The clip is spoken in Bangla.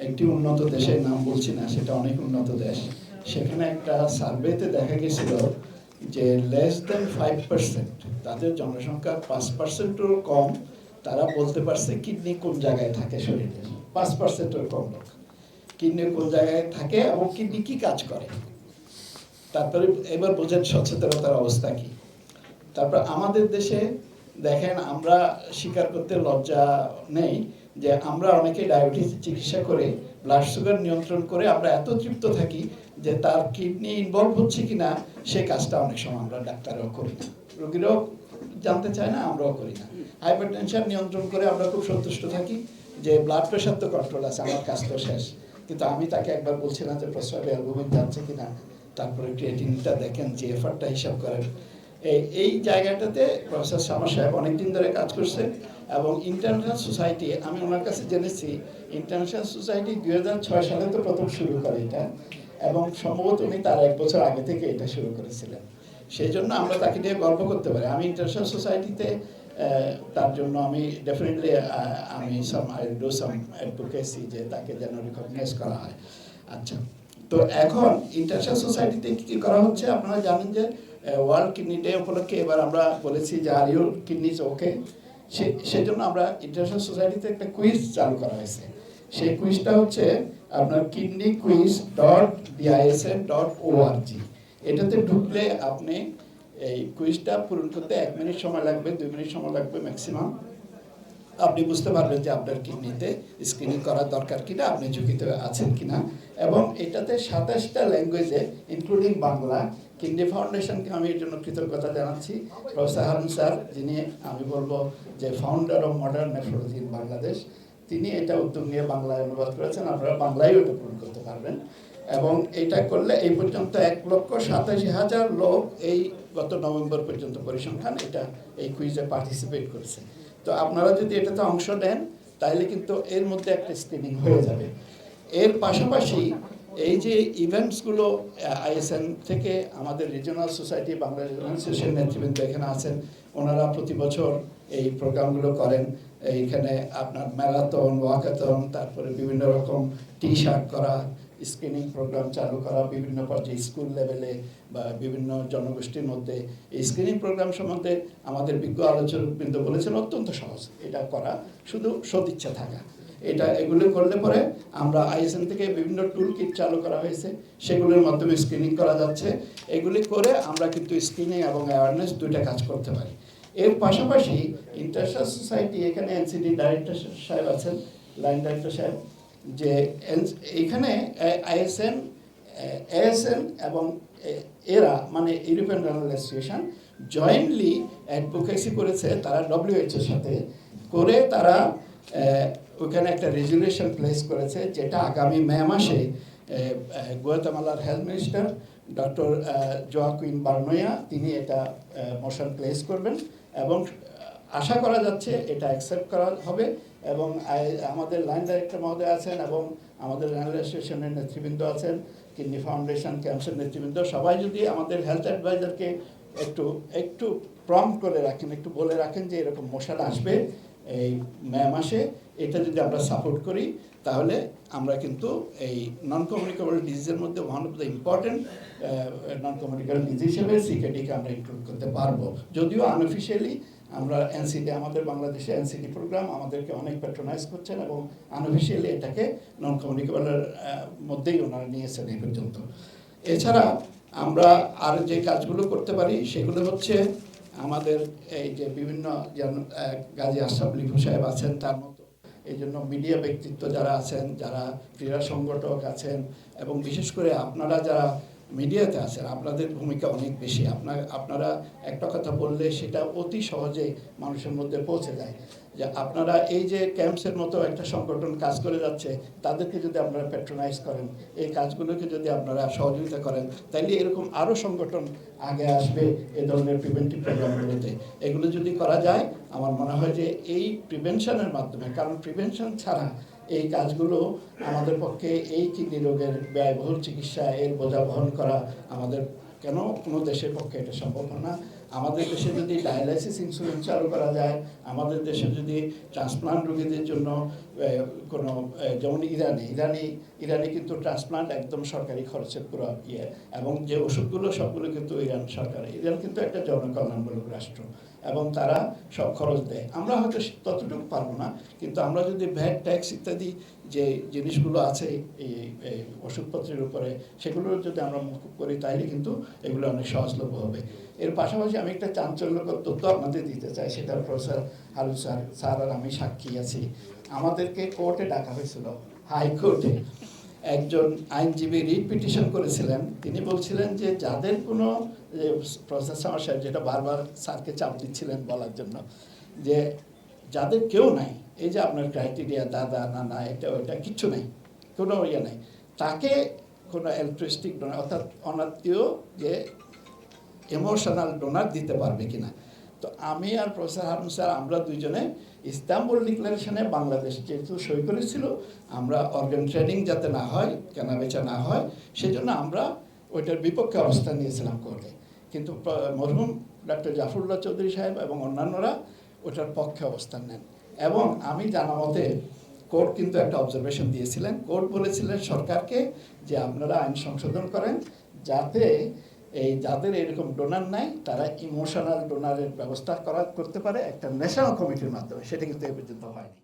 একটি উন্নত দেশের নাম বলছি না, সেটা অনেক উন্নত দেশ, সেখানে একটা সার্ভেতে দেখা গেছিল যে লেস দেন 5%, তাদের জনসংখ্যার 5%-এরও কম তারা বলতে পারছে কিডনি কোন জায়গায় থাকে শরীরে। 5%-এর কম লোক কিডনি কোন জায়গায় থাকে এবং কিডনি কি কাজ করে। তারপরে এবার বোঝেন সচেতনতার অবস্থা কি। তারপর আমাদের দেশে দেখেন, আমরা স্বীকার করতে লজ্জা নেই যে আমরা অনেকে ডায়াবেটিস চিকিৎসা করে ব্লাড সুগার নিয়ন্ত্রণ করে আমরা এত তৃপ্ত থাকি যে তার কিডনি ইনভলভ হচ্ছে কিনা সেই কাজটা অনেক সময় আমরা ডাক্তাররাও করি না, রোগীরাও জানতে চায় না, আমরাও করি না। হাইপারটেনশন নিয়ন্ত্রণ করে আমরা খুব সন্তুষ্ট থাকি যে ব্লাড প্রেশার তো কন্ট্রোল আছে, আমার কাজ তো শেষ। কিন্তু আমি তাকে একবার বলছিলাম যে প্রস্রাবে অ্যালবুমিন যাচ্ছে কিনা, তারপরে ক্রিয়েটিনটা দেখেন, যে এফারটা হিসাব করেন। এই জায়গাটাতে প্রফেসর শামা সাহেব অনেকদিন ধরে কাজ করছে এবং ইন্টারন্যাশনাল সোসাইটি, আমি ওনার কাছে জেনেছি ইন্টারন্যাশনাল সোসাইটি 2006 সালে তো প্রথম শুরু করে এটা, এবং সম্ভবত উনি তার 1 বছর আগে থেকে এটা শুরু করেছিলেন। সেই জন্য আমরা তাকে নিয়ে গর্ব করতে পারি। আমি ইন্টারন্যাশনাল সোসাইটিতে তার জন্য আমি ডেফিনেটলি আমি আই ডু সাম অ্যাডভোকেসি যে তাকে যেন রিকগনাইজ করা হয়। আচ্ছা, তো এখন ইন্টারন্যাশনাল সোসাইটিতে কী করা হচ্ছে আপনারা জানেন যে ওয়ার্ল্ড কিডনি ডে উপলক্ষে এবার আমরা বলেছি যে আর ইউর কিডনিজ ওকে, সেজন্য আমরা ইন্টারন্যাশনাল সোসাইটিতে একটা কুইজ চালু করা হয়েছে। সেই কুইজটা হচ্ছে আপনার kidneyquiz.disn.org। এটাতে ঢুকলে আপনি এই কুইজটা পূরণ করতে 1 মিনিট সময় লাগবে, 2 মিনিট সময় লাগবে ম্যাক্সিমাম। আপনি বুঝতে পারবেন যে আপনার কিডনিতে স্ক্রিনিং করার দরকার কিনা, আপনি ঝুঁকিতে আছেন কিনা। এবং এটাতে 27টা ল্যাঙ্গুয়েজে ইনক্লুডিং বাংলা। কিডনি ফাউন্ডেশনকে আমি এর জন্য কৃতজ্ঞতা জানাচ্ছি। প্রফেসর হারুন স্যার, যিনি আমি বলবো যে founder of modern nephrology in Bangladesh, তিনি এটা উদ্যোগ নিয়ে বাংলায় অনুবাদ করেছেন। আপনারা বাংলায় ওটা পূরণ করতে পারবেন। এবং এটা করলে এই পর্যন্ত 1,87,000 লোক এই গত নভেম্বর পর্যন্ত পরিসংখ্যান এটা এই কুইজে পার্টিসিপেট করেছে। তো আপনারা যদি এটাতে অংশ নেন তাহলে কিন্তু এর মধ্যে একটা স্ক্রিনিং হয়ে যাবে। এর পাশাপাশি এই যে ইভেন্টসগুলো আইএসএন থেকে আমাদের রিজিওনাল সোসাইটি, বাংলাদেশ অ্যাসোসিয়েশন নেতৃবৃন্দ এখানে আছেন, ওনারা প্রতি বছর এই প্রোগ্রামগুলো করেন। এইখানে আপনার ম্যারাথন, ওয়াকাথন, তারপরে বিভিন্ন রকম টি শার্ট করা, স্ক্রিনিং প্রোগ্রাম চালু করা বিভিন্ন পর্যায়ে স্কুল লেভেলে বা বিভিন্ন জনগোষ্ঠীর মধ্যে। এই স্ক্রিনিং প্রোগ্রাম সম্বন্ধে আমাদের বিজ্ঞ আলোচকবৃন্দ বলেছেন অত্যন্ত সহজ এটা করা, শুধু সদিচ্ছা থাকা। এগুলো করলে পরে আমরা আইএসএন থেকে বিভিন্ন টুল কিট চালু করা হয়েছে, সেগুলোর মাধ্যমে স্ক্রিনিং করা যাচ্ছে। এগুলি করে আমরা কিন্তু স্ক্রিনিং এবং অ্যাওয়ারনেস দুইটা কাজ করতে পারি। এর পাশাপাশি ইন্টারন্যাশনাল সোসাইটি, এখানে এনসিডি ডাইরেক্টর সাহেব আছেন, লাইন ডাইরেক্টর সাহেব, যে এখানে আইএসএন, এএসএন এবং এরা মানে European renal association jointly advocacy করেছে তারা ডব্লিউএইচওর সাথে করে। তারা ওখানে একটা রেজুলেশন প্লেস করেছে, যেটা আগামী মে মাসে গুয়াতেমালার হেলথ মিনিস্টার ডক্টর জোয়াকুইন বার্নোয়া তিনি এটা মোশন প্লেস করবেন এবং আশা করা যাচ্ছে এটা অ্যাকসেপ্ট করা হবে। এবং আমাদের লাইন ডাইরেক্টর মহোদয় আছেন এবং আমাদের রেনাল অ্যাসোসিয়েশনের নেতৃবৃন্দ আছেন, কিডনি ফাউন্ডেশন, ক্যান্সার নেতৃবৃন্দ, সবাই যদি আমাদের হেলথ অ্যাডভাইজারকে একটু প্রম্পট করে রাখেন, একটু বলে রাখেন যে এরকম মশাল আসবে এই মে মাসে, এটা যদি আমরা সাপোর্ট করি তাহলে আমরা কিন্তু এই নন কমিউনিকেবল ডিজিজের মধ্যে one of the important non communicable disease হিসেবে সিকেডিকে আমরা ইনক্লুড করতে পারবো। যদিও আনঅফিসিয়ালি আমরা এনসিডি, আমাদের বাংলাদেশে এনসিডি প্রোগ্রাম আমাদেরকে অনেক প্যাট্রোনাইজ করছেন এবং আনঅফিসিয়ালি এটাকে নন কমিউনিকেবলের মধ্যেই ওনারা নিয়েছেন এই পর্যন্ত। এছাড়া আমরা আর যে কাজগুলো করতে পারি সেগুলো হচ্ছে আমাদের এই যে বিভিন্ন গাজী আশরাফ লিপু সাহেব আছেন, তার মতো এই জন্য মিডিয়া ব্যক্তিত্ব যারা আছেন, যারা ক্রীড়া সংগঠক আছেন, এবং বিশেষ করে আপনারা যারা মিডিয়াতে আছেন, আপনাদের ভূমিকা অনেক বেশি। আপনারা একটা কথা বললে সেটা অতি সহজে মানুষের মধ্যে পৌঁছে যায়। যে আপনারা এই যে ক্যাম্পসের মতো একটা সংগঠন কাজ করে যাচ্ছে, তাদেরকে যদি আপনারা প্যাট্রোনাইজ করেন, এই কাজগুলোকে যদি আপনারা সহযোগিতা করেন, তাইলে এরকম আরও সংগঠন আগে আসবে এ ধরনের প্রিভেন্টিভ প্রোগ্রামগুলোতে। এগুলো যদি করা যায়, আমার মনে হয় যে এই প্রিভেনশনের মাধ্যমে, কারণ প্রিভেনশন ছাড়া এই কাজগুলো আমাদের পক্ষে, এই কিডনি রোগের ব্যয়বহুল চিকিৎসা, এর বোঝা বহন করা আমাদের কোনো দেশের পক্ষে এটা সম্ভব না। আমাদের দেশে যদি ডায়ালাইসিস ইন্স্যুরেন্স চালু করা যায়, আমাদের দেশে যদি ট্রান্সপ্লান্ট রোগীদের জন্য কোনো যেমন ইরানে কিন্তু ট্রান্সপ্লান্ট একদম সরকারি খরচের পুরো ইয়ে, এবং যে ওষুধগুলো সবগুলো কিন্তু ইরান কিন্তু একটা জনকল্যাণমূলক রাষ্ট্র এবং তারা সব খরচ দেয়। আমরা হয়তো ততটুকু পারবো না, কিন্তু আমরা যদি ভ্যাট ট্যাক্স ইত্যাদি যে জিনিসগুলো আছে এই ওষুধপত্রের উপরে, সেগুলো যদি আমরা মুকুব করি তাহলে কিন্তু এগুলো অনেক সহজলভ্য হবে। এর পাশাপাশি আমি একটা চাঞ্চল্যকর তথ্য আপনাদের দিতে চাই, সেটা প্রফেসর হারুন স্যার আর আমি সাক্ষী আছি। আমাদেরকে কোর্টে ডাকা হয়েছিল, হাইকোর্টে। একজন আইনজীবী রিট পিটিশন করেছিলেন, তিনি বলছিলেন যে যাদের কোনো প্রসেস সমস্যা, যেটা বারবার স্যারকে চাপ দিচ্ছিলেন বলার জন্য, যে যাদের কেউ নাই, এই যে আপনার ক্রাইটেরিয়া দাদা নানা এটা ওইটা কিচ্ছু নেই, কোনো ইয়ে নেই, তাকে কোনো অ্যালট্রুইস্টিক ডোনার অর্থাৎ অনাত্মীয় যে ইমোশনাল ডোনার দিতে পারবে কিনা। তো আমি আর প্রফেসর হারুন স্যার আমরা দুইজনে ইস্তাম্বুল ডিক্লারেশনে বাংলাদেশ যেহেতু সই করেছিল, আমরা অর্গান ট্রেডিং যাতে না হয়, কেনাবেচা না হয়, সেজন্য আমরা ওইটার বিপক্ষে অবস্থান নিয়েছিলাম কোর্টে। কিন্তু মরহুম ডক্টর জাফরুল্লাহ চৌধুরী সাহেব এবং অন্যান্যরা ওটার পক্ষে অবস্থান নেন। এবং আমি জানা মতে কোর্ট কিন্তু একটা অবজারভেশন দিয়েছিলেন, কোর্ট বলেছিলেন সরকারকে যে আপনারা আইন সংশোধন করেন যাতে যাদের এরকম ডোনার নাই তারা ইমোশনাল ডোনারের ব্যবস্থা করতে পারে একটা ন্যাশনাল কমিটির মাধ্যমে। সেটা কিন্তু এ পর্যন্ত হয়নি।